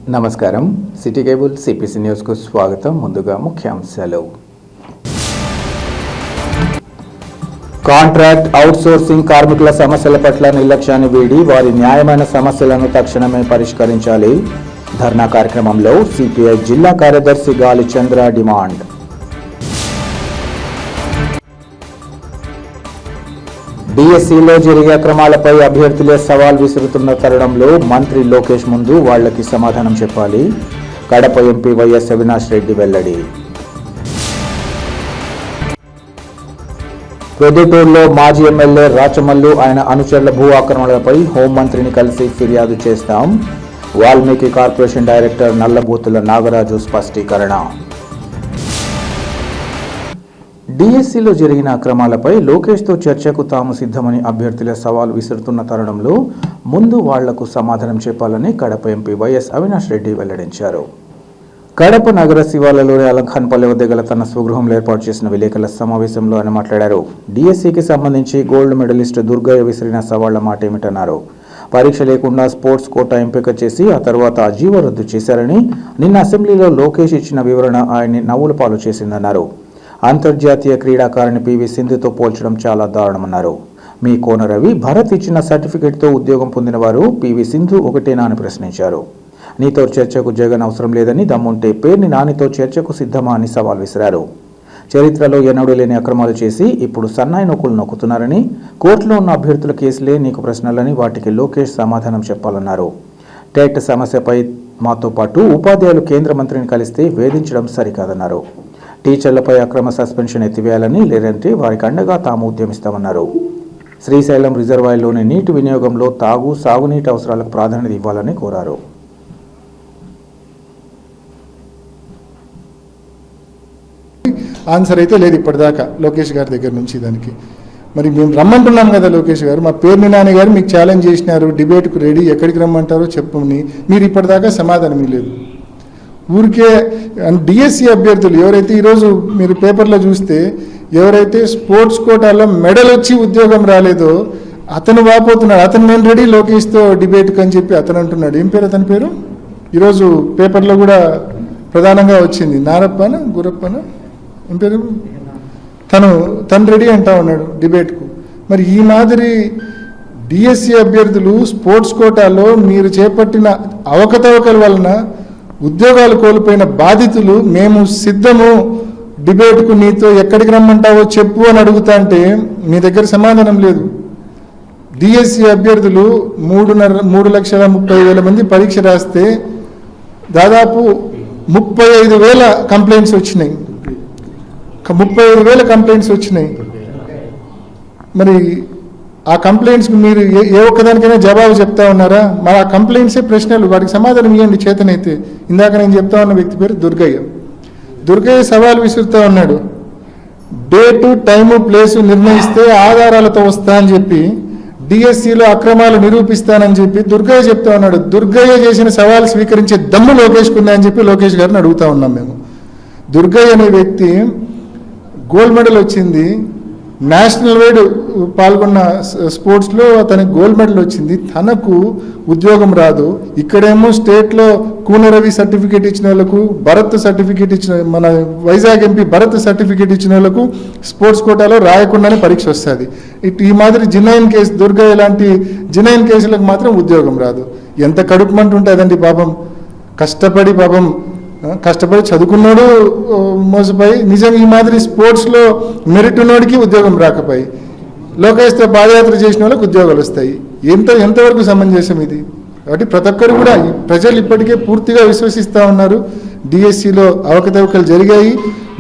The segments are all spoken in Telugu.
నమస్కారం. సిటీ కేబుల్ సిపిసి న్యూస్కు స్వాగతం. ముందుగా ముఖ్యాంశాలు. కాంట్రాక్ట్ అవుట్సోర్సింగ్ కార్మికుల సమస్యల పట్ల నిర్లక్ష్యాన్ని వీడి వారి న్యాయమైన సమస్యలను తక్షణమే పరిష్కరించాలి. ధర్నా కార్యక్రమంలో సిపిఐ జిల్లా కార్యదర్శి గాలి చంద్ర డిమాండ్. డిఎస్సిలో జరిగే అక్రమాలపై అభ్యర్థులే సవాల్ విసురుతున్న తరుణంలో మంత్రి లోకేష్ ముందు వాళ్లకి సమాధానం చెప్పాలి. కడప ఎంపీ వైఎస్ అవినాష్ రెడ్డి వెల్లడి. ప్రొద్దుటూరులో మాజీ ఎమ్మెల్యే రాచమల్లు ఆయన అనుచరుల భూ ఆక్రమణలపై హోంమంత్రిని కలిసి ఫిర్యాదు చేస్తాం. వాల్మీకి కార్పొరేషన్ డైరెక్టర్ నల్లబూతుల నాగరాజు స్పష్టీకరణ. డిఎస్సిలో జరిగిన అక్రమాలపై లోకేష్తో చర్చకు తాము సిద్ధమని అభ్యర్థులే సవాల్ విసురుతున్న తరుణంలో ముందు వాళ్లకు సమాధానం చెప్పాలని కడప ఎంపీ వైఎస్ అవినాష్ రెడ్డి వెల్లడించారు. కడప నగర శివార్లలోని అలంఖాన్పల్లి వద్ద గల తన స్వగృహంలో ఏర్పాటు చేసిన విలేకరుల సమావేశంలో ఆయన మాట్లాడారు. డిఎస్సికి సంబంధించి గోల్డ్ మెడలిస్ట్ దుర్గయ్య విసిరిన సవాళ్ల మాట ఏమిటన్నారు. పరీక్ష లేకుండా స్పోర్ట్స్ కోటా ఎంపిక చేసి ఆ తర్వాత ఆ జీవో రద్దు చేశారని, నిన్న అసెంబ్లీలో లోకేష్ ఇచ్చిన వివరణ ఆయన్ని నవ్వుల పాలు చేసిందన్నారు. అంతర్జాతీయ క్రీడాకారిణి పివి సింధుతో పోల్చడం చాలా దారుణమన్నారు. మీ కోన రవి, భరత్ ఇచ్చిన సర్టిఫికెట్తో ఉద్యోగం పొందిన వారు పివి సింధు ఒకటేనా అని ప్రశ్నించారు. నీతో చర్చకు జగన్ అవసరం లేదని, దమ్ముంటే పేర్ని నానితో చర్చకు సిద్ధమా అని సవాల్ విసిరారు. చరిత్రలో ఎన్నడూ లేని అక్రమాలు చేసి ఇప్పుడు సన్నాయి నొక్కులు నొక్కుతున్నారని, కోర్టులో ఉన్న అభ్యర్థుల కేసులే నీకు ప్రశ్నలని, వాటికి లోకేష్ సమాధానం చెప్పాలన్నారు. టెట్ సమస్యపై మాతో పాటు ఉపాధ్యాయులు కేంద్ర మంత్రిని కలిస్తే వేధించడం సరికాదన్నారు. టీచర్లపై అక్రమ సస్పెన్షన్ ఎత్తివేయాలని, లేదంటే వారికి అండగా తాము ఉద్యమిస్తామన్నారు. శ్రీశైలం రిజర్వాయర్లోని నీటి వినియోగంలో సాగునీటి అవసరాలకు ప్రాధాన్యత ఇవ్వాలని కోరారు. ఆన్సర్ అయితే లేదు ఇప్పటిదాకా లోకేష్ గారి దగ్గర నుంచి. దానికి మరి మేము రమ్మంటున్నాం కదా లోకేష్ గారు, మా పేర్ని నాని గారు మీకు ఛాలెంజ్ చేసినారు, డిబేట్కు రెడీ, ఎక్కడికి రమ్మంటారో చెప్పని మీరు ఇప్పటిదాకా సమాధానం లేదు. ఊరికే డిఎస్సి అభ్యర్థులు ఎవరైతే ఈరోజు మీరు పేపర్లో చూస్తే ఎవరైతే స్పోర్ట్స్ కోటాలో మెడల్ వచ్చి ఉద్యోగం రాలేదో అతను వాపోతున్నాడు. అతను నేను రెడీ లోకేష్తో డిబేట్కి అని చెప్పి అతను అంటున్నాడు. ఏం పేరు అతని పేరు? ఈరోజు పేపర్లో కూడా ప్రధానంగా వచ్చింది. నారప్పన గురప్పన ఏం పేరు? తను రెడీ అంటా ఉన్నాడు డిబేట్కు. మరి ఈ మాదిరి డిఎస్సి అభ్యర్థులు స్పోర్ట్స్ కోటాలో మీరు చేపట్టిన అవకతవకల వలన ఉద్యోగాలు కోల్పోయిన బాధితులు మేము సిద్ధము, డిబేట్కు నీతో ఎక్కడికి రమ్మంటావో చెప్పు అని అడుగుతా అంటే మీ దగ్గర సమాధానం లేదు. డిఎస్సి అభ్యర్థులు 3,30,30,000 మంది పరీక్ష రాస్తే దాదాపు 35,000 కంప్లైంట్స్ వచ్చినాయి. 35,000 కంప్లైంట్స్ వచ్చినాయి. మరి ఆ కంప్లైంట్స్కి మీరు ఏ ఒక్కదానికైనా జవాబు చెప్తా ఉన్నారా? మరి ఆ కంప్లైంట్సే ప్రశ్నలు, వాటికి సమాధానం ఇవ్వండి చేతనైతే. ఇందాక నేను చెప్తా ఉన్న వ్యక్తి పేరు దుర్గయ్య సవాల్ విసురుతా ఉన్నాడు. డేటు, టైము, ప్లేసు నిర్ణయిస్తే ఆధారాలతో వస్తా అని చెప్పి, డిఎస్సిలో అక్రమాలు నిరూపిస్తానని చెప్పి దుర్గయ్య చెప్తా ఉన్నాడు. దుర్గయ్య చేసిన సవాల్ స్వీకరించే దమ్ము లోకేష్కు ఉందా అని చెప్పి లోకేష్ గారిని అడుగుతా ఉన్నాం మేము. దుర్గయ్య అనే వ్యక్తి గోల్డ్ మెడల్ వచ్చింది, నేషనల్ వైడ్ పాల్గొన్న స్పోర్ట్స్లో అతనికి గోల్డ్ మెడల్ వచ్చింది, తనకు ఉద్యోగం రాదు. ఇక్కడేమో స్టేట్లో కూనరవి సర్టిఫికేట్ ఇచ్చిన వాళ్ళకు, భరత్ సర్టిఫికేట్ ఇచ్చిన మన వైజాగ్ ఎంపీ భరత్ సర్టిఫికేట్ ఇచ్చిన వాళ్ళకు స్పోర్ట్స్ కోటాలో రాయకుండానే పరీక్ష వస్తుంది. ఈ మాదిరి జినైన్ కేసు, దుర్గయ్య లాంటి జినైన్ కేసులకు మాత్రం ఉద్యోగం రాదు. ఎంత కడుపుమంటు ఉంటుందండి పాపం. కష్టపడి చదువుకున్నాడు మోసపోయి, నిజంగా ఈ మాదిరి స్పోర్ట్స్లో మెరిట్ ఉన్నోడికి ఉద్యోగం రాకపోయి, లోకేష్తో పాదయాత్ర చేసిన వాళ్ళకి ఉద్యోగాలు వస్తాయి. ఎంతవరకు సమంజసం ఇది? కాబట్టి ప్రతి ఒక్కరు కూడా ప్రజలు ఇప్పటికే పూర్తిగా విశ్వసిస్తూ ఉన్నారు. డిఎస్సిలో అవకతవకలు జరిగాయి,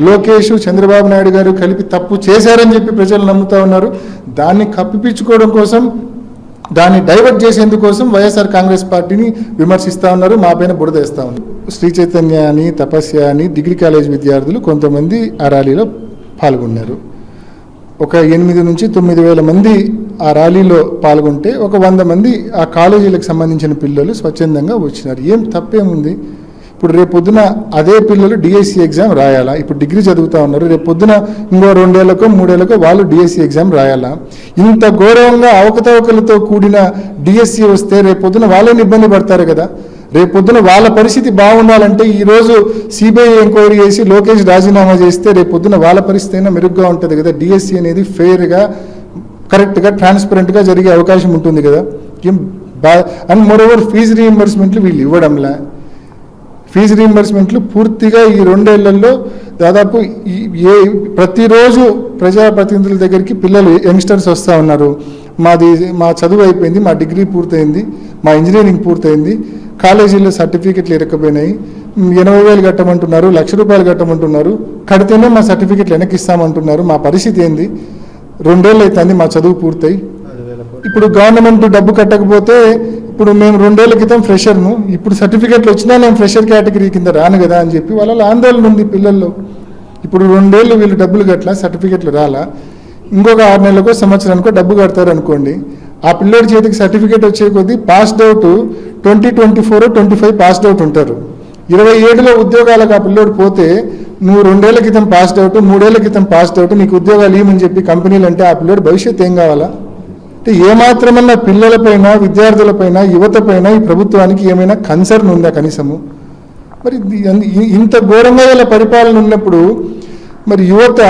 లోకేష్, చంద్రబాబు నాయుడు గారు కలిపి తప్పు చేశారని చెప్పి ప్రజలు నమ్ముతూ ఉన్నారు. దాన్ని కప్పిపించుకోవడం కోసం, దాన్ని డైవర్ట్ చేసేందుకోసం వైఎస్ఆర్ కాంగ్రెస్ పార్టీని విమర్శిస్తూ ఉన్నారు, మా పైన బురదేస్తూ ఉన్నారు. శ్రీ చైతన్య అని, తపస్య అని డిగ్రీ కాలేజ్ విద్యార్థులు కొంతమంది ఆ ర్యాలీలో పాల్గొన్నారు. ఒక 8,000 నుంచి 9,000 మంది ఆ ర్యాలీలో పాల్గొంటే ఒక 100 మంది ఆ కాలేజీలకు సంబంధించిన పిల్లలు స్వచ్ఛందంగా వచ్చినారు. ఏం తప్పేముంది? ఇప్పుడు రేపొద్దున అదే పిల్లలు డిఎస్సి ఎగ్జామ్ రాయాలా? ఇప్పుడు డిగ్రీ చదువుతూ ఉన్నారు, రేపొద్దున ఇంకో 2 ఏళ్లకో 3 ఏళ్లకో వాళ్ళు డిఎస్సి ఎగ్జామ్ రాయాలా? ఇంత గౌరవంగా అవకతవకలతో కూడిన డిఎస్సి వస్తే రేపొద్దున వాళ్ళని ఇబ్బంది పడతారు కదా. రేపు పొద్దున వాళ్ళ పరిస్థితి బాగుండాలంటే ఈరోజు సిబిఐ ఎంక్వైరీ చేసి లోకేష్ రాజీనామా చేస్తే రేపు పొద్దున వాళ్ళ పరిస్థితి అయినా మెరుగ్గా ఉంటుంది కదా. డిఎస్సి అనేది ఫెయిర్గా, కరెక్ట్గా, ట్రాన్స్పరెంట్గా జరిగే అవకాశం ఉంటుంది కదా. అండ్ మోరోవర్ ఫీజు రీయింబర్స్మెంట్లు వీళ్ళు ఇవ్వడంలా. ఫీజు రీయింబర్స్మెంట్లు పూర్తిగా ఈ 2 ఏళ్లలో దాదాపు ప్రతిరోజు ప్రజాప్రతినిధుల దగ్గరికి పిల్లలు, యంగ్స్టర్స్ వస్తూ ఉన్నారు. మా చదువు అయిపోయింది, మా డిగ్రీ పూర్తయింది, మా ఇంజనీరింగ్ పూర్తయింది, కాలేజీల్లో సర్టిఫికెట్లు ఇరకపోయినాయి, 80,000 కట్టమంటున్నారు, ₹1,00,000 కట్టమంటున్నారు, కడితేనే మా సర్టిఫికెట్లు వెనక్కి ఇస్తామంటున్నారు. మా పరిస్థితి ఏంది? 2 ఏళ్ళు అవుతుంది మా చదువు పూర్తయి. ఇప్పుడు గవర్నమెంట్ డబ్బు కట్టకపోతే ఇప్పుడు మేము 2 ఏళ్ల క్రితం ఫ్రెషర్ను, ఇప్పుడు సర్టిఫికెట్లు వచ్చినా నేను ఫ్రెషర్ కేటగిరీ కింద రాను కదా అని చెప్పి వాళ్ళ ఆందోళన ఉంది పిల్లల్లో. ఇప్పుడు 2 ఏళ్ళు వీళ్ళు డబ్బులు కట్టలా, సర్టిఫికెట్లు రాలా, ఇంకొక 6 నెలలకో సంవత్సరానికో డబ్బు కడతారు అనుకోండి. ఆ పిల్లోడి చేతికి సర్టిఫికేట్ వచ్చే కొద్దీ పాస్డ్ అవుట్ 2024, 25 పాస్డ్ అవుట్ ఉంటారు. 27లో ఉద్యోగాలకు ఆ పిల్లోడు పోతే నువ్వు 2 ఏళ్ల క్రితం పాస్డ్ అవుట్, 3 ఏళ్ల క్రితం పాస్డ్ అవుట్, నీకు ఉద్యోగాలు ఇవ్వమని చెప్పి కంపెనీలు అంటే ఆ పిల్లోడు భవిష్యత్తు ఏం కావాలా? అంటే ఏమాత్రమన్నా పిల్లలపైన, విద్యార్థులపైన, యువతపైన ఈ ప్రభుత్వానికి ఏమైనా కన్సర్న్ ఉందా కనీసము? మరి ఇంత ఘోరంగా ఇలా పరిపాలన ఉన్నప్పుడు మరి యువత,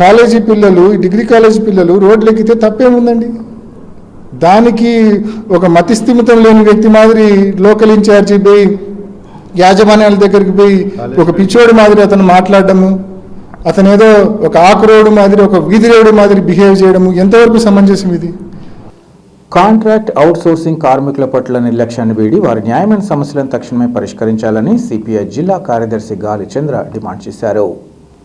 కాలేజీ పిల్లలు, డిగ్రీ కాలేజీ పిల్లలు రోడ్లు ఎక్కితే తప్పేముందండి? దానికి ఒక మతిస్థిమితం లేని వ్యక్తి మాదిరి లోకల్ ఇన్ఛార్జి పోయి యాజమాన్యాల దగ్గరికి పోయి ఒక పిచ్చోడి మాదిరి అతను మాట్లాడడము, అతను ఏదో ఒక ఆకురోడు మాదిరి, ఒక వీధిరేవుడు మాదిరి బిహేవ్ చేయడము ఎంతవరకు సమంజసం ఇది? కాంట్రాక్ట్ అవుట్సోర్సింగ్ కార్మికుల పట్ల నిర్లక్ష్యాన్ని వీడి వారి న్యాయమైన సమస్యలను తక్షణమే పరిష్కరించాలని సిపిఐ జిల్లా కార్యదర్శి గాలి చంద్ర డిమాండ్ చేశారు.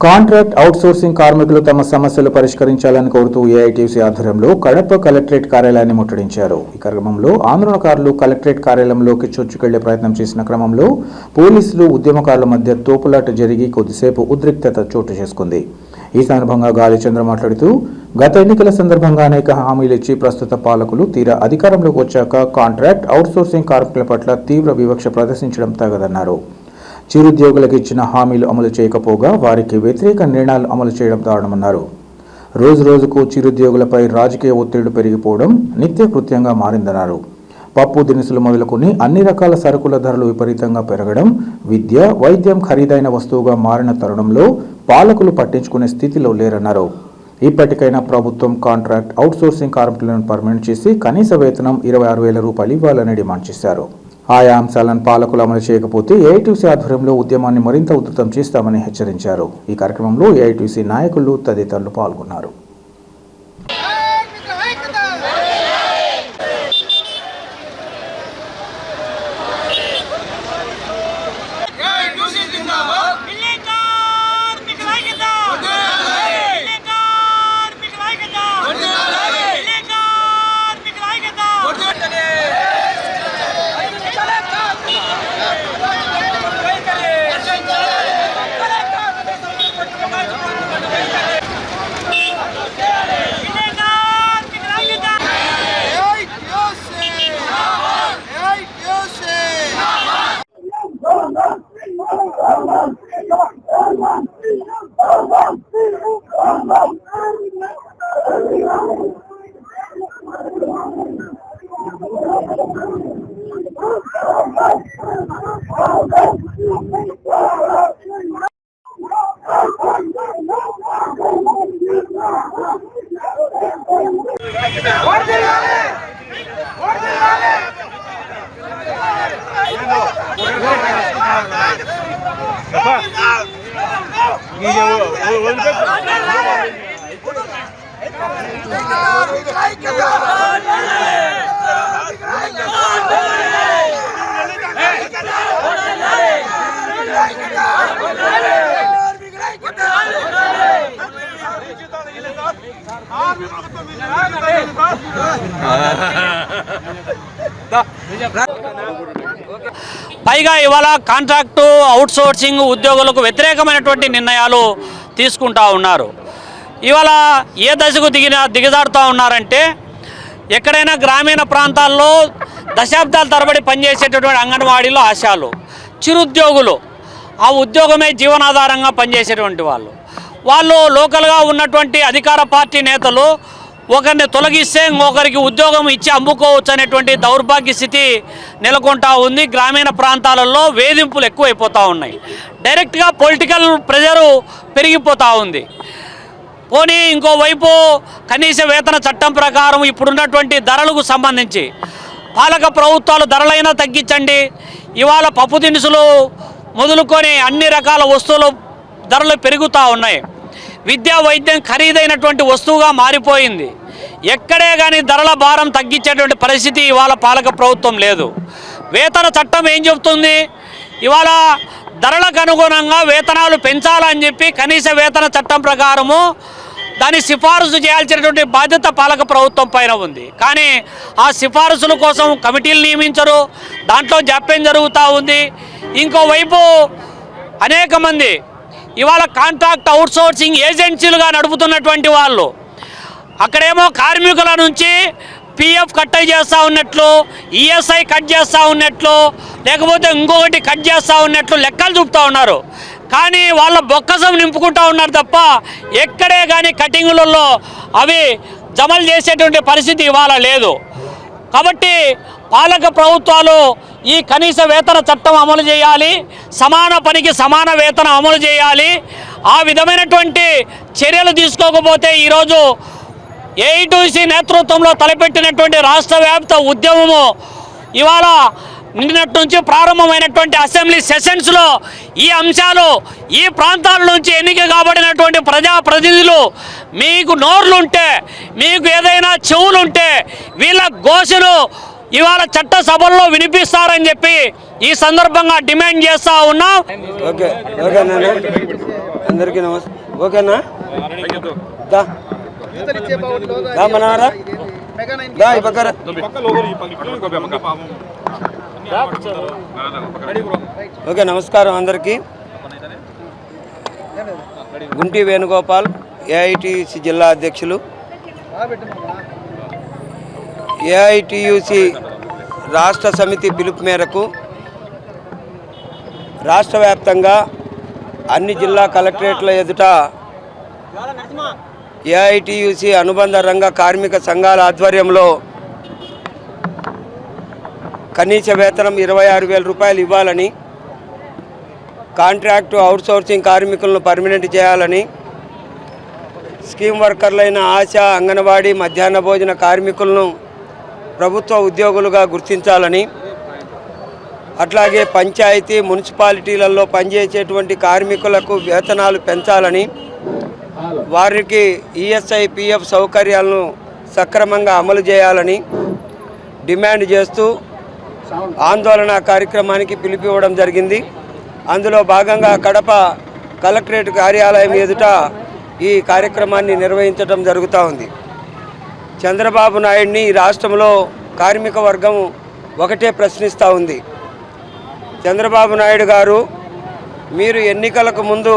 కాంట్రాక్ట్ అవుట్సోర్సింగ్ కార్మికులు తమ సమస్యలు పరిష్కరించాలని కోరుతూ ఏఐటీయూసీ ఆధ్వర్యంలో కడప కలెక్టరేట్ కార్యాలయాన్ని ముట్టడించారు. ఈ కార్యక్రమంలో ఆందోళనకారులు కలెక్టరేట్ కార్యాలయంలోకి చొచ్చుకెళ్లే ప్రయత్నం చేసిన క్రమంలో పోలీసులు, ఉద్యమకారుల మధ్య తోపులాట జరిగి కొద్దిసేపు ఉద్రిక్తత చోటు చేసుకుంది. ఈ సందర్భంగా గాలి చంద్ర మాట్లాడుతూ గత ఎన్నికల సందర్భంగా అనేక హామీలు ఇచ్చి ప్రస్తుత పాలకులు తీరా అధికారంలోకి వచ్చాక కాంట్రాక్ట్ అవుట్సోర్సింగ్ కార్మికుల పట్ల తీవ్ర వివక్ష ప్రదర్శించడం తగదన్నారు. చిరుద్యోగులకు ఇచ్చిన హామీలు అమలు చేయకపోగా వారికి వ్యతిరేక నిర్ణయాలు అమలు చేయడం దారుణమన్నారు. రోజురోజుకు చిరుద్యోగులపై రాజకీయ ఒత్తిళ్లు పెరిగిపోవడం నిత్యకృత్యంగా మారిందన్నారు. పప్పు దినుసులు మొదలుకొని అన్ని రకాల సరుకుల ధరలు విపరీతంగా పెరగడం, విద్య, వైద్యం ఖరీదైన వస్తువుగా మారిన తరుణంలో పాలకులు పట్టించుకునే స్థితిలో లేరన్నారు. ఇప్పటికైనా ప్రభుత్వం కాంట్రాక్ట్ అవుట్సోర్సింగ్ కార్మికులను పర్మనెంట్ చేసి కనీస వేతనం ₹26,000 ఇవ్వాలని డిమాండ్ చేశారు. ఆయా అంశాలను పాలకులు అమలు చేయకపోతే ఏఐటీయూసీ ఆధ్వర్యంలో ఉద్యమాన్ని మరింత ఉధృతం చేస్తామని హెచ్చరించారు. ఈ కార్యక్రమంలో ఏఐటీయూసీ నాయకులు తదితరులు పాల్గొన్నారు. పైగా ఇవాళ కాంట్రాక్టు అవుట్సోర్సింగ్ ఉద్యోగులకు వ్యతిరేకమైనటువంటి నిర్ణయాలు తీసుకుంటా ఉన్నారు. ఇవాళ ఏ దశకు దిగజారుతూ ఉన్నారంటే ఎక్కడైనా గ్రామీణ ప్రాంతాల్లో దశాబ్దాల తరబడి పనిచేసేటటువంటి అంగన్వాడీలో ఆశాలు, చిరుద్యోగులు, ఆ ఉద్యోగమే జీవనాధారంగా పనిచేసేటువంటి వాళ్ళు లోకల్గా ఉన్నటువంటి అధికార పార్టీ నేతలు ఒకరిని తొలగిస్తే ఇంకొకరికి ఉద్యోగం ఇచ్చి అమ్ముకోవచ్చు అనేటువంటి దౌర్భాగ్య స్థితి నెలకొంటా ఉంది. గ్రామీణ ప్రాంతాలలో వేధింపులు ఎక్కువైపోతూ ఉన్నాయి. డైరెక్ట్గా పొలిటికల్ ప్రెజరు పెరిగిపోతూ ఉంది. పోనీ ఇంకోవైపు కనీస వేతన చట్టం ప్రకారం ఇప్పుడున్నటువంటి ధరలకు సంబంధించి పాలక ప్రభుత్వాలు ధరలైనా తగ్గించండి. ఇవాళ పప్పు దినుసులు మొదలుకొని అన్ని రకాల వస్తువులు ధరలు పెరుగుతూ ఉన్నాయి. విద్యా వైద్యం ఖరీదైనటువంటి వస్తువుగా మారిపోయింది. ఎక్కడే కానీ ధరల భారం తగ్గించేటువంటి పరిస్థితి ఇవాళ పాలక ప్రభుత్వం లేదు. వేతన చట్టం ఏం చెబుతుంది? ఇవాళ ధరలకు అనుగుణంగా వేతనాలు పెంచాలని చెప్పి కనీస వేతన చట్టం ప్రకారము దాన్ని సిఫారసు చేయాల్సినటువంటి బాధ్యత పాలక ప్రభుత్వం పైన ఉంది. కానీ ఆ సిఫారసుల కోసం కమిటీలు నియమించరు, దాంట్లో జాప్యం జరుగుతూ ఉంది. ఇంకోవైపు అనేక మంది ఇవాళ కాంట్రాక్ట్ అవుట్సోర్సింగ్ ఏజెన్సీలుగా నడుపుతున్నటువంటి వాళ్ళు అక్కడేమో కార్మికుల నుంచి పిఎఫ్ కట్ చేస్తూ ఉన్నట్లు, ఈఎస్ఐ కట్ చేస్తూ ఉన్నట్లు, లేకపోతే ఇంకొకటి కట్ చేస్తూ ఉన్నట్లు లెక్కలు చూపుతూ ఉన్నారు. కానీ వాళ్ళ బొక్కసం నింపుకుంటూ ఉన్నారు తప్ప ఎక్కడే కానీ కటింగులలో అవి జమలు చేసేటువంటి పరిస్థితి ఇవాళ లేదు. కాబట్టి పాలక ప్రభుత్వాలు ఈ కనీస వేతన చట్టం అమలు చేయాలి, సమాన పనికి సమాన వేతనం అమలు చేయాలి. ఆ విధమైనటువంటి చర్యలు తీసుకోకపోతే ఈరోజు ఏఐటీయూసీ నేతృత్వంలో తలపెట్టినటువంటి రాష్ట్ర వ్యాప్త ఉద్యమము ఇవాళ నిన్నటి నుంచి ప్రారంభమైనటువంటి అసెంబ్లీ సెషన్స్లో ఈ అంశాలు ఈ ప్రాంతాల నుంచి ఎన్నిక కాబడినటువంటి ప్రజాప్రతినిధులు మీకు నోర్లుంటే, మీకు ఏదైనా చెవులుంటే వీళ్ళ ఘోషను ఇవాళ చట్టసభల్లో వినిపిస్తారని చెప్పి ఈ సందర్భంగా డిమాండ్ చేస్తూ ఉన్నాం. ఓకేనా అందరికీ నమస్తే. ఓకేనా మనరా ఓకే, నమస్కారం అందరికీ. గుంటి వేణుగోపాల్, ఏఐటీయూసీ జిల్లా అధ్యక్షులు. ఏఐటీయూసీ రాష్ట్ర సమితి పిలుపు మేరకు రాష్ట్ర వ్యాప్తంగా అన్ని జిల్లా కలెక్టరేట్ల ఎదుట ఏఐటీయూసీ అనుబంధ రంగ కార్మిక సంఘాల ఆధ్వర్యంలో కనీస వేతనం 26,000 రూపాయలు ఇవ్వాలని, కాంట్రాక్టు అవుట్సోర్సింగ్ కార్మికులను పర్మనెంట్ చేయాలని, స్కీమ్ వర్కర్లైన ఆశా, అంగన్వాడీ, మధ్యాహ్న భోజన కార్మికులను ప్రభుత్వ ఉద్యోగులుగా గుర్తించాలని, అట్లాగే పంచాయతీ మున్సిపాలిటీలలో పనిచేసేటువంటి కార్మికులకు వేతనాలు పెంచాలని, వారికి ఈఎస్ఐ పిఎఫ్ సౌకర్యాలను సక్రమంగా అమలు చేయాలని డిమాండ్ చేస్తూ ఆందోళన కార్యక్రమానికి పిలిపివ్వడం జరిగింది. అందులో భాగంగా కడప కలెక్టరేట్ కార్యాలయం ఎదుట ఈ కార్యక్రమాన్ని నిర్వహించడం జరుగుతూ ఉంది. చంద్రబాబు నాయుడిని ఈ రాష్ట్రంలో కార్మిక వర్గం ఒకటే ప్రశ్నిస్తూ ఉంది. చంద్రబాబు నాయుడు గారు, మీరు ఎన్నికలకు ముందు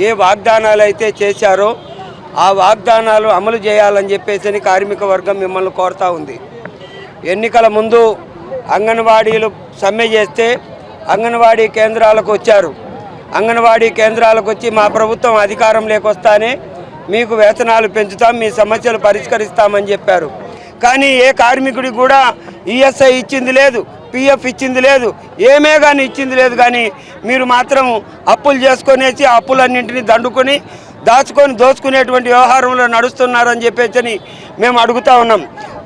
ఏ వాగ్దానాలు అయితే చేశారో ఆ వాగ్దానాలు అమలు చేయాలని చెప్పేసి కార్మిక వర్గం మిమ్మల్ని కోరుతూ ఉంది. ఎన్నికల ముందు అంగన్వాడీలు సమ్మె చేస్తే అంగన్వాడీ కేంద్రాలకు వచ్చారు. అంగన్వాడీ కేంద్రాలకు వచ్చి మా ప్రభుత్వం అధికారం లేకొస్తానే మీకు వేతనాలు పెంచుతాం, మీ సమస్యలు పరిష్కరిస్తామని చెప్పారు. కానీ ఏ కార్మికుడికి కూడా ఈఎస్ఐ ఇచ్చింది లేదు, పిఎఫ్ ఇచ్చింది లేదు, ఏమే కానీ ఇచ్చింది లేదు. కానీ మీరు మాత్రం అప్పులు చేసుకొనేసి ఆ అప్పులన్నింటినీ దండుకొని దోచుకునేటువంటి వ్యవహారంలో నడుస్తున్నారని చెప్పేసి మేము అడుగుతూ ఉన్నాం.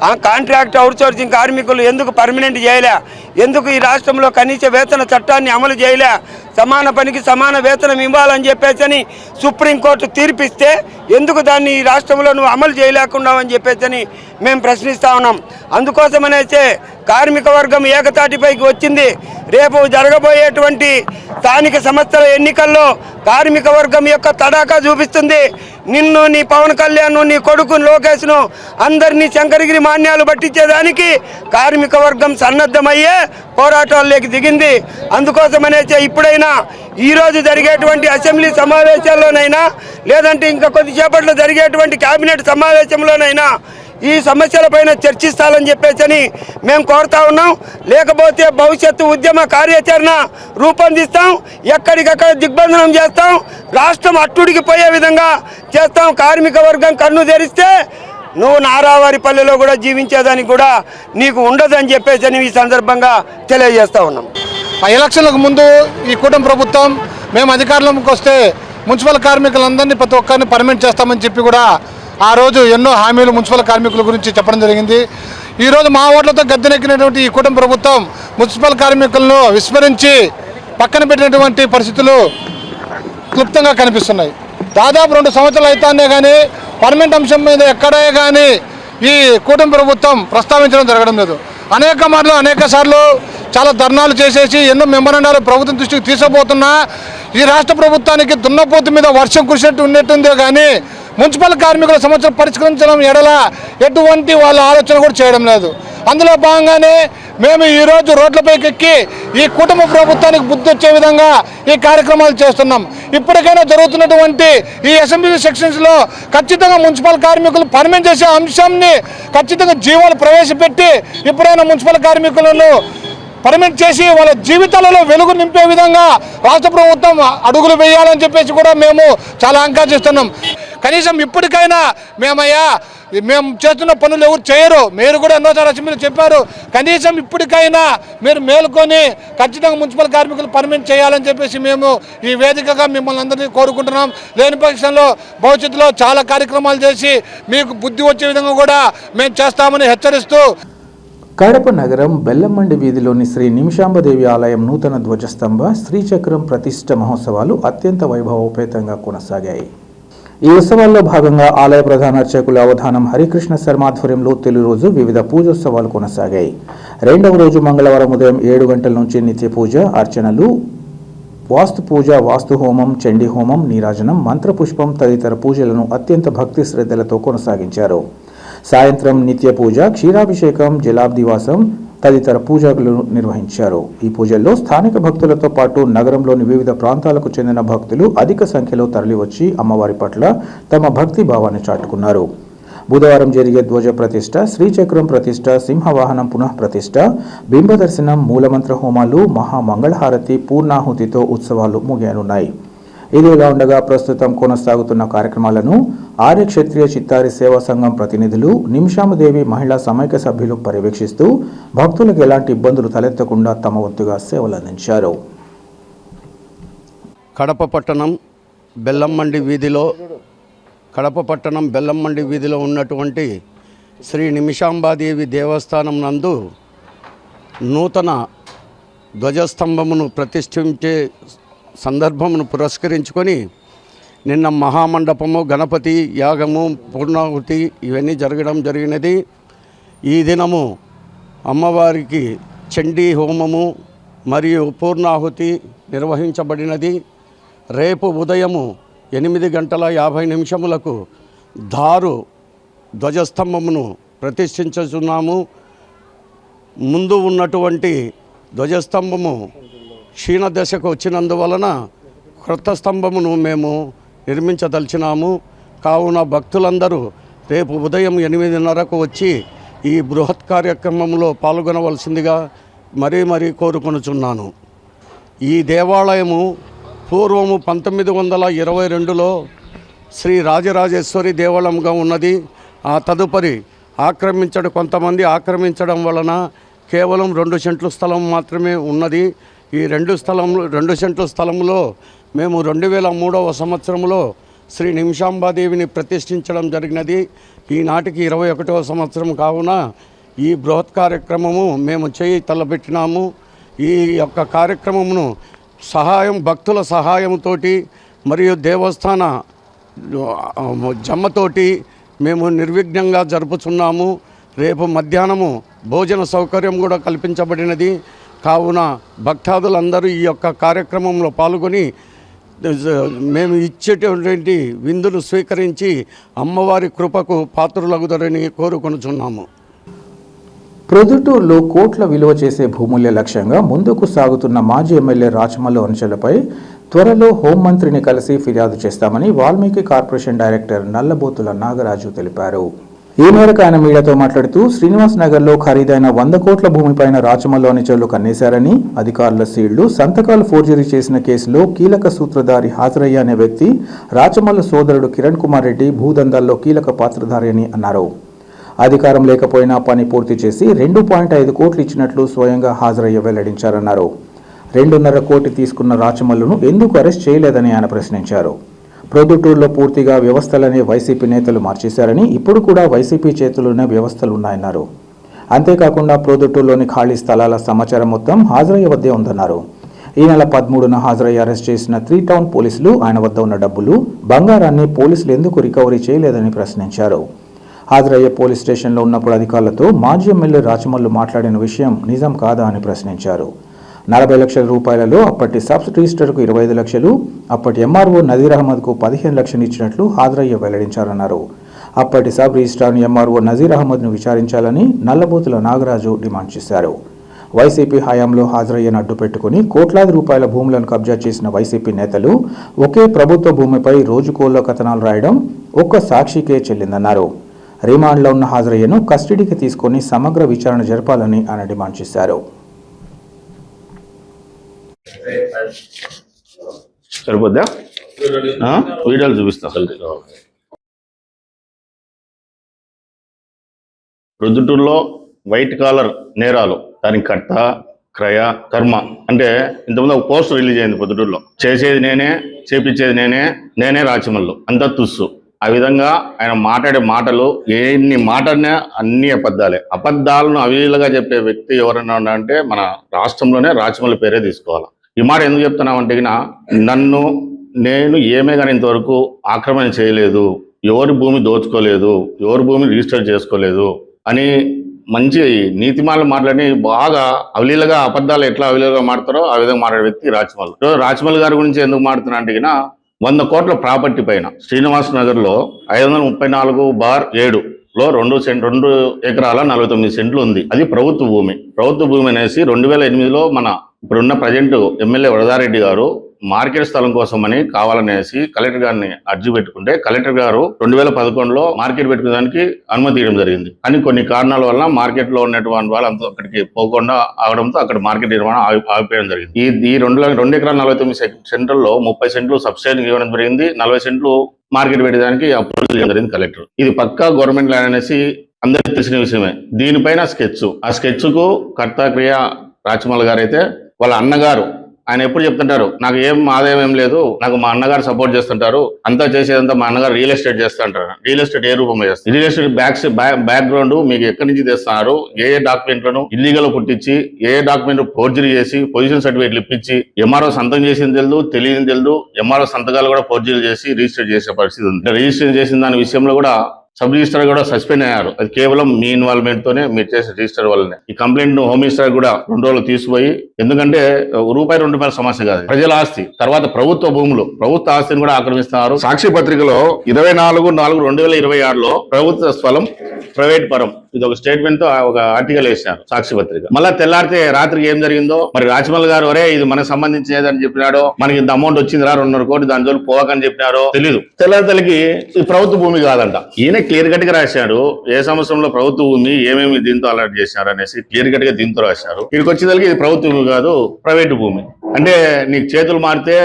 ఆ కాంట్రాక్ట్ అవుట్సోర్సింగ్ కార్మికులు ఎందుకు పర్మనెంట్ చేయలే? ఎందుకు ఈ రాష్ట్రంలో కనీస వేతన చట్టాన్ని అమలు చేయలే? సమాన పనికి సమాన వేతనం ఇవ్వాలని చెప్పేసి సుప్రీంకోర్టు తీర్పిస్తే ఎందుకు దాన్ని ఈ రాష్ట్రంలో నువ్వు అమలు చేయలేకున్నావని చెప్పేసి మేము ప్రశ్నిస్తూ ఉన్నాం. అందుకోసమనేసే కార్మిక వర్గం ఏకతాటిపైకి వచ్చింది. రేపు జరగబోయేటువంటి స్థానిక సంస్థల ఎన్నికల్లో కార్మిక వర్గం యొక్క తడాకా చూపిస్తుంది. నిన్ను, నీ పవన్ కళ్యాణ్, నీ కొడుకు లోకేష్ను అందరినీ శంకరగిరి మాన్యాలు పట్టించేదానికి కార్మిక వర్గం సన్నద్ధమయ్యే పోరాటాల్లోకి దిగింది. అందుకోసమనేసే ఇప్పుడైనా ఈరోజు జరిగేటువంటి అసెంబ్లీ సమావేశాల్లోనైనా లేదంటే ఇంకా కొద్దిసేపట్లో జరిగేటువంటి కేబినెట్ సమావేశంలోనైనా ఈ సమస్యలపైన చర్చిస్తాలని చెప్పేసి మేము కోరుతా ఉన్నాం. లేకపోతే భవిష్యత్తు ఉద్యమ కార్యాచరణ రూపొందిస్తాం, ఎక్కడికక్కడ దిగ్బంధనం చేస్తాం, రాష్ట్రం అట్టుడికి పోయే విధంగా చేస్తాం. కార్మిక వర్గం కన్ను తెరిస్తే నువ్వు నారావారిపల్లెలో కూడా జీవించేదానికి కూడా నీకు ఉండదని చెప్పేసి ఈ సందర్భంగా తెలియజేస్తూ ఉన్నాం. ఆ ఎలక్షన్లకు ముందు ఈ కూటమి ప్రభుత్వం మేము అధికారంలోకి వస్తే మున్సిపల్ కార్మికులందరినీ ప్రతి ఒక్కరిని పర్మనెంట్ చేస్తామని చెప్పి కూడా ఆ రోజు ఎన్నో హామీలు మున్సిపల్ కార్మికుల గురించి చెప్పడం జరిగింది. ఈరోజు మా ఓట్లతో గద్దెనెక్కినటువంటి ఈ కూటమి ప్రభుత్వం మున్సిపల్ కార్మికులను విస్మరించి పక్కన పెట్టినటువంటి పరిస్థితులు క్లుప్తంగా కనిపిస్తున్నాయి. దాదాపు 2 సంవత్సరాలు అవుతానే కానీ పర్మనెంట్ అంశం మీద ఎక్కడే కానీ ఈ కూటమి ప్రభుత్వం ప్రస్తావించడం జరగడం లేదు. అనేక మార్లు అనేక సార్లు చాలా ధర్నాలు చేసేసి ఎన్నో మెమరాండాలు ప్రభుత్వం దృష్టికి తీసుకుపోతున్నా ఈ రాష్ట్ర ప్రభుత్వానికి దున్నపోతు మీద వర్షం కురిసినట్టు ఉన్నట్టుందే కానీ మున్సిపల్ కార్మికుల సమస్యలు పరిష్కరించడం ఎడల ఎటువంటి వాళ్ళ ఆలోచన కూడా చేయడం లేదు. అందులో భాగంగానే మేము ఈరోజు రోడ్లపైకి ఎక్కి ఈ కుటుంబ ప్రభుత్వానికి బుద్ధి వచ్చే విధంగా ఈ కార్యక్రమాలు చేస్తున్నాం. ఇప్పటికైనా జరుగుతున్నటువంటి ఈ అసెంబ్లీ సెక్షన్స్లో ఖచ్చితంగా మున్సిపల్ కార్మికులు పర్మనెంట్ చేసే అంశాన్ని ఖచ్చితంగా జీవోలు ప్రవేశపెట్టి ఇప్పుడైనా మున్సిపల్ కార్మికులను పర్మనెంట్ చేసి వాళ్ళ జీవితాలలో వెలుగు నింపే విధంగా రాష్ట్ర ప్రభుత్వం అడుగులు వేయాలని చెప్పేసి కూడా మేము చాలా ఆకాంక్షిస్తున్నాం. కనీసం ఇప్పటికైనా మేము చేస్తున్న పనులు ఎవరు చేయరు, మీరు కూడా ఎన్నోసార్లు అసెంబ్లీలో చెప్పారు. కనీసం ఇప్పటికైనా మీరు మేలుకొని ఖచ్చితంగా మున్సిపల్ కార్మికులు పర్మనెంట్ చేయాలని చెప్పేసి మేము ఈ వేదికగా మిమ్మల్ని అందరినీ కోరుకుంటున్నాం. లేని పక్షంలో భవిష్యత్తులో చాలా కార్యక్రమాలు చేసి మీకు బుద్ధి వచ్చే విధంగా కూడా మేము చేస్తామని హెచ్చరిస్తూ కడప నగరం బెల్లంమండి వీధిలోని శ్రీ నిమిషాంబదేవి ఆలయం నూతన ధ్వజస్తంభ శ్రీచక్రం ప్రతిష్ఠ మహోత్సవాలు అత్యంత వైభవోపేతంగా కొనసాగాయి. ఈ ఉత్సవాల్లో భాగంగా ఆలయ ప్రధాన అర్చకుల అవధానం హరికృష్ణ శర్మ ఆధ్వర్యంలో తొలి రోజు వివిధ పూజోత్సవాలు కొనసాగాయి. రెండవ రోజు మంగళవారం ఉదయం 7 గంటల నుంచి నిత్య పూజ, అర్చనలు, వాస్తు పూజ, వాస్తు హోమం, చండీ హోమం, నీరాజనం, మంత్రపుష్పం తదితర పూజలను అత్యంత భక్తి శ్రద్ధలతో కొనసాగించారు. సాయంత్రం నిత్య పూజ, క్షీరాభిషేకం, జలాబ్దివాసం తదితర పూజలు నిర్వహించారు. ఈ పూజల్లో స్థానిక భక్తులతో పాటు నగరంలోని వివిధ ప్రాంతాలకు చెందిన భక్తులు అధిక సంఖ్యలో తరలివచ్చి అమ్మవారి పట్ల తమ భక్తి భావాన్ని చాటుకున్నారు. బుధవారం జరిగే ధ్వజ ప్రతిష్ఠ, శ్రీచక్రం ప్రతిష్ఠ, సింహవాహనం పునః ప్రతిష్ఠ, బింబ దర్శనం, మూలమంత్ర హోమాలు, మహామంగళహారతి, పూర్ణాహుతితో ఉత్సవాలు ముగియనున్నాయి. ఇదిలా ఉండగా ప్రస్తుతం కొనసాగుతున్న కార్యక్రమాలను ఆర్య క్షత్రియ చిత్తారి సేవా సంఘం ప్రతినిధులు, నిమిషాంబదేవి మహిళా సమైక్య సభ్యులు పర్యవేక్షిస్తూ భక్తులకు ఎలాంటి ఇబ్బందులు తలెత్తకుండా తమ వంతుగా సేవలందించారు. కడప పట్టణం బెల్లంమండి వీధిలో ఉన్నటువంటి శ్రీ నిమిషాంబాదేవి దేవస్థానం నందు నూతన ధ్వజస్తంభమును ప్రతిష్ఠించే సందర్భమును పురస్కరించుకొని నిన్న మహామండపము, గణపతి యాగము, పూర్ణాహుతి ఇవన్నీ జరిగినది. ఈ దినము అమ్మవారికి చండీ హోమము మరియు పూర్ణాహుతి నిర్వహించబడినది. రేపు ఉదయము 8:50 దారు ధ్వజస్తంభమును ప్రతిష్ఠించుచున్నాము. ముందు ఉన్నటువంటి ధ్వజస్తంభము క్షీణ దశకు వచ్చినందువలన క్రొత్త స్తంభమును మేము నిర్మించదలిచినాము. కావున భక్తులందరూ రేపు ఉదయం 8:30 వచ్చి ఈ బృహత్ కార్యక్రమంలో పాల్గొనవలసిందిగా మరీ కోరుకొనుచున్నాను. ఈ దేవాలయము పూర్వము 1922లో శ్రీ రాజరాజేశ్వరి దేవాలయంగా ఉన్నది. ఆ తదుపరి కొంతమంది ఆక్రమించడం వలన కేవలం 2 సెంట్ల స్థలం మాత్రమే ఉన్నది. ఈ 2 సెంట్ల స్థలంలో మేము 2003వ సంవత్సరంలో శ్రీ నిమిషాంబాదేవిని ప్రతిష్ఠించడం జరిగినది. ఈనాటికి 21వ సంవత్సరం కావున ఈ బృహత్ కార్యక్రమము మేము తలపెట్టినాము. ఈ యొక్క కార్యక్రమమును భక్తుల సహాయంతో మరియు దేవస్థాన జమ్మతోటి మేము నిర్విఘ్నంగా జరుపుచున్నాము. రేపు మధ్యాహ్నము భోజన సౌకర్యం కూడా కల్పించబడినది. కావున భక్తాదులందరూ ఈ యొక్క కార్యక్రమంలో పాల్గొని మేము ఇచ్చేటువంటి విందును స్వీకరించి అమ్మవారి కృపకు పాత్రులగుదరని కోరుకొనుచున్నాము. ప్రొద్దుటూరులో కోట్ల విలువ చేసే భూములే లక్ష్యంగా ముందుకు సాగుతున్న మాజీ ఎమ్మెల్యే రాచమల్లు అంశాలపై త్వరలో హోంమంత్రిని కలిసి ఫిర్యాదు చేస్తామని వాల్మీకి కార్పొరేషన్ డైరెక్టర్ నల్లబోతుల నాగరాజు తెలిపారు. ఈ మేరకు ఆయన మీడియాతో మాట్లాడుతూ శ్రీనివాస్ నగర్లో ఖరీదైన 100 కోట్ల భూమిపైన రాచమల్లు అనుచరులు కన్నేశారని, అధికారుల సీళ్లు సంతకాలు ఫోర్జరీ చేసిన కేసులో కీలక సూత్రధారి హాజరయ్య అనే వ్యక్తి రాచమల్లు సోదరుడు కిరణ్ కుమార్ రెడ్డి భూదందాల్లో కీలక పాత్రధారి అని అన్నారు. అధికారం లేకపోయినా పని పూర్తి చేసి 2.5 కోట్లు ఇచ్చినట్లు స్వయంగా హాజరయ్య వెల్లడించారన్నారు. 2.5 కోటి తీసుకున్న రాచమల్లును ఎందుకు అరెస్ట్ చేయలేదని ఆయన ప్రశ్నించారు. ప్రొద్దుటూరులో పూర్తిగా వ్యవస్థలనే వైసీపీ నేతలు మార్చేశారని, ఇప్పుడు కూడా వైసీపీ చేతుల్లోనే వ్యవస్థలు ఉన్నాయన్నారు. అంతేకాకుండా ప్రొద్దుటూరులోని ఖాళీ స్థలాల సమాచారం మొత్తం హాజరయ్య వద్దే ఉందన్నారు. ఈ నెల 13న హాజరయ్య అరెస్ట్ చేసిన 3 టౌన్ పోలీసులు ఆయన వద్ద ఉన్న డబ్బులు, బంగారాన్ని పోలీసులు ఎందుకు రికవరీ చేయలేదని ప్రశ్నించారు. హాజరయ్య పోలీస్ స్టేషన్లో ఉన్నప్పుడు అధికారులతో మాజీ ఎమ్మెల్యే రాచమల్లు మాట్లాడిన విషయం నిజం కాదా అని ప్రశ్నించారు. 40 లక్షల రూపాయలలో అప్పటి సబ్ రిజిస్టర్కు 25 లక్షలు, అప్పటి ఎంఆర్ఓ నజీర్ అహ్మద్కు 15 లక్షలు ఇచ్చినట్లు హాజరయ్య వెల్లడించారన్నారు. అప్పటి సబ్ రిజిస్ట్రార్ ఎంఆర్ఓ నజీర్ అహ్మద్ను విచారించాలని నల్లబోతుల నాగరాజు డిమాండ్ చేశారు. వైసీపీ హయాంలో హాజరయ్యను అడ్డు పెట్టుకుని కోట్లాది రూపాయల భూములను కబ్జా చేసిన వైసీపీ నేతలు ఒకే ప్రభుత్వ భూమిపై రోజుకోల్లో కథనాలు రాయడం ఒక్క సాక్షికే చెల్లిందన్నారు. రిమాండ్లో ఉన్న హాజరయ్యను కస్టడీకి తీసుకుని సమగ్ర విచారణ జరపాలని ఆయన డిమాండ్ చేశారు. సరిపోద్దా? వీడియోలు చూపిస్తా. ప్రొద్దుటూరులో వైట్ కాలర్ నేరాలు, దానికి కర్త, క్రయ, కర్మ అంటే ఇంతకుముందు ఒక పోస్టర్ రిలీజ్ అయింది ప్రొద్దుటూరులో. చేసేది నేనే, చేపించేది నేనే రాచమల్లు, అంతా తుస్సు. ఆ విధంగా ఆయన మాట్లాడే మాటలు, ఎన్ని మాట్లాడినా అన్ని అబద్ధాలే. అబద్ధాలను అవిలుగా చెప్పే వ్యక్తి ఎవరైనా అంటే మన రాష్ట్రంలోనే రాచమల్లు పేరే తీసుకోవాలి. ఈ మాట ఎందుకు చెప్తున్నామంటే, నేను ఏమే కానీ ఇంతవరకు ఆక్రమణ చేయలేదు, ఎవరి భూమి దోచుకోలేదు, ఎవరి భూమి రిజిస్టర్ చేసుకోలేదు అని మంచి నీతిమాలు మాట్లాడి బాగా అవలీలగా అబద్ధాలు ఎట్లా అవలీలగా మాడతారో ఆ విధంగా మాట్లాడే వ్యక్తి రాచమల్లు. రాచమల్లు గారి గురించి ఎందుకు మాడుతున్నా అంటే 100 కోట్ల ప్రాపర్టీ పైన శ్రీనివాస్ నగర్లో 534/7లో 2 ఎకరాల 49 సెంట్లు ఉంది. అది ప్రభుత్వ భూమి. ప్రభుత్వ భూమి అనేసి 2008లో మన ఇప్పుడున్న ప్రజెంట్ ఎమ్మెల్యే వరదారెడ్డి గారు మార్కెట్ స్థలం కోసమని కావాలనేసి కలెక్టర్ గారిని అర్జీ పెట్టుకుంటే, కలెక్టర్ గారు 2011లో మార్కెట్ పెట్టుకోవడానికి అనుమతి ఇవ్వడం జరిగింది. కానీ కొన్ని కారణాల వల్ల మార్కెట్లో ఉన్నటువంటి వాళ్ళంతా అక్కడికి పోకుండా ఆగడంతో అక్కడ మార్కెట్ నిర్మాణం ఆగిపోయడం జరిగింది. ఈ 2 ఎకరాల 49 సెంట్లలో 30 సెంట్లు సబ్సిడీ ఇవ్వడం జరిగింది, 40 సెంట్లు మార్కెట్ పెట్టడానికి అప్రూవల్ చేయడం జరిగింది కలెక్టర్. ఇది పక్కా గవర్నమెంట్ ల్యాండ్ అనేసి అందరికీ తెలిసిన విషయమే. దీనిపైన ఆ స్కెచ్కు కర్త క్రియ రాచమల్లు గారు అయితే, వాళ్ళ అన్నగారు ఆయన ఎప్పుడు చెప్తుంటారు, నాకు ఏం ఆదాయం ఏం లేదు, నాకు మా అన్నగారు సపోర్ట్ చేస్తుంటారు, అంతా చేసేదంతా మా అన్నగారు రియల్ ఎస్టేట్ చేస్తుంటారు. రియల్ ఎస్టేట్ ఏ రూపంలో చేస్తారు? రియల్ ఎస్టేట్ బ్యాక్గ్రౌండ్ మీకు ఎక్కడి నుంచి తెస్తున్నారు, ఏ డాక్యుమెంట్లను ఇల్లీగల్ పుట్టించి, ఏ డాక్యుమెంట్ ఫోర్జరీ చేసి పొజిషన్ సర్టిఫికేట్లు ఇప్పించి, ఎంఆర్ఓ సంతకం చేసింది తెలియని తెలుదు, ఎంఆర్ఓ సంతకాలు కూడా ఫోర్జరీ చేసి రిజిస్టర్ చేసే పరిస్థితి ఉంది. రిజిస్టర్ చేసిన దాని విషయంలో కూడా సబ్ రిజిస్టర్ కూడా సస్పెండ్ అయ్యారు. అది కేవలం మీ ఇన్వాల్వ్మెంట్ తోనే మీరు చేసే రిజిస్టర్ వల్లనే. ఈ కంప్లైంట్ ను హోమ్ మినిస్టర్ కూడా 2 రోజులు తీసుకుపోయి, ఎందుకంటే ₹2 సమస్య కాదు, ప్రజల ఆస్తి, తర్వాత ప్రభుత్వ భూములు, ప్రభుత్వ ఆస్తిని కూడా ఆక్రమిస్తున్నారు. సాక్షి పత్రికలో 24/4/2026లో ప్రభుత్వ స్థలం ప్రైవేట్ పరం ఇది ఒక స్టేట్మెంట్ తో ఒక ఆర్టికల్ వేసినారు సాక్షి పత్రిక. మళ్ళా తెల్లారితే రాత్రికి ఏం జరిగిందో మరి రాచమల్లు గారు ఇది మనకు సంబంధించినదని చెప్పినాడో, మనకి ఇంత అమౌంట్ వచ్చిందిరా 2.5 కోట్లు దాని జోలు పోవకని చెప్పినారో తెలీదు. తెల్లారితలకి ఈ ప్రభుత్వ భూమి కాదంట. ఈయన క్లియర్ కట్ గా రాశాడు ఏ సంవత్సరంలో ప్రభుత్వ భూమి ఏమేమి దీంతో అలర్ట్ చేశారు అనేసి క్లియర్ కట్ గా దీంతో రాశారు. ఇక్కడికి వచ్చేదానికి ఇది ప్రభుత్వ భూమి కాదు, ప్రైవేట్ భూమి. అంటే నీకు చేతులు మారితే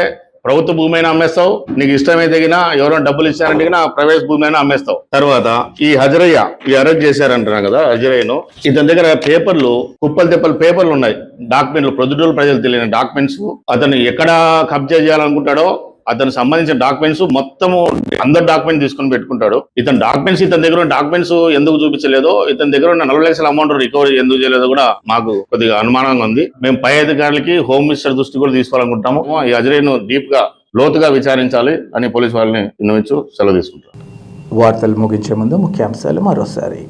ప్రభుత్వ భూమి అయినా అమ్మేస్తావు, నీకు ఇష్టమైతే ఎవరైనా డబ్బులు ఇచ్చారంటే ప్రైవేట్ భూమి అయినా అమ్మేస్తావు. తర్వాత ఈ హజరయ్య అరెస్ట్ చేశారంటున్నా కదా, హజరయ్యను ఇతని దగ్గర పేపర్లు కుప్పలు తెప్పలు పేపర్లు ఉన్నాయి, డాక్యుమెంట్లు, ప్రొద్దుటూరు ప్రజలు తెలియని డాక్యుమెంట్స్. అతను ఎక్కడ కబ్జా చేయాలనుకుంటాడో అతను సంబంధించిన డాక్యుమెంట్స్ మొత్తము అందరు డాక్యుమెంట్ తీసుకుని పెట్టుకుంటాడు. ఇతని దగ్గర ఉన్న డాక్యుమెంట్స్ ఎందుకు చూపించలేదో, ఇతని దగ్గర ఉన్న 40 లక్షల అమౌంట్ రికవరీ ఎందుకు చేయలేదో కూడా మాకు కొద్దిగా అనుమానంగా ఉంది. మేము పై అధికారులకి హోమ్ మినిస్టర్ దృష్టి కూడా తీసుకోవాలనుకుంటాము. ఈ అజరేను డీప్ గా లోతుగా విచారించాలి అని పోలీసు వాళ్ళని విన్నవించు సెలవు తీసుకుంటాం. వార్తలు ముగించే ముందు ముఖ్యాంశాలు మరోసారి.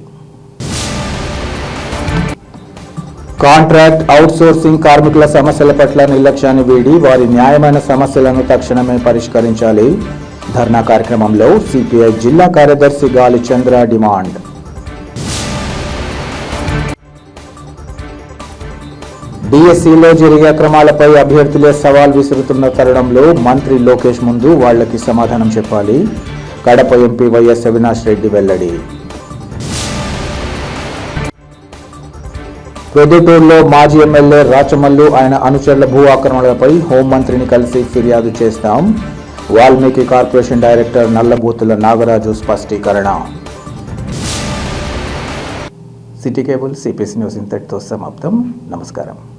కాంట్రాక్ట్ అవుట్సోర్సింగ్ కార్మికుల సమస్యల పట్ల నిర్లక్ష్యాన్ని వీడి వారి న్యాయమైన సమస్యలను తక్షణమే పరిష్కరించాలి. ధర్నా కార్యక్రమంలో సిపిఐ జిల్లా కార్యదర్శి గాలి చంద్ర డిమాండ్. డిఎస్సిలో జరిగే అక్రమాలపై అభ్యర్థులే సవాల్ విసురుతున్న తరుణంలో మంత్రి లోకేష్ ముందు వాళ్లకి సమాధానం చెప్పాలి. కడప ఎంపీ వైఎస్ అవినాష్ రెడ్డి వెల్లడి. ప్రొద్దుటూరులో మాజీ ఎమ్మెల్యే రాచమల్లు ఆయన అనుచరుల భూ ఆక్రమణలపై హోంమంత్రిని కలిసి ఫిర్యాదు చేస్తాం. వాల్మీకి కార్పొరేషన్ డైరెక్టర్ నల్లబూతుల నాగరాజు స్పష్టీకరణ. సిటీ కేబుల్ సిపిఎస్ న్యూస్ ఇంతటితో సమాప్తం. నమస్కారం.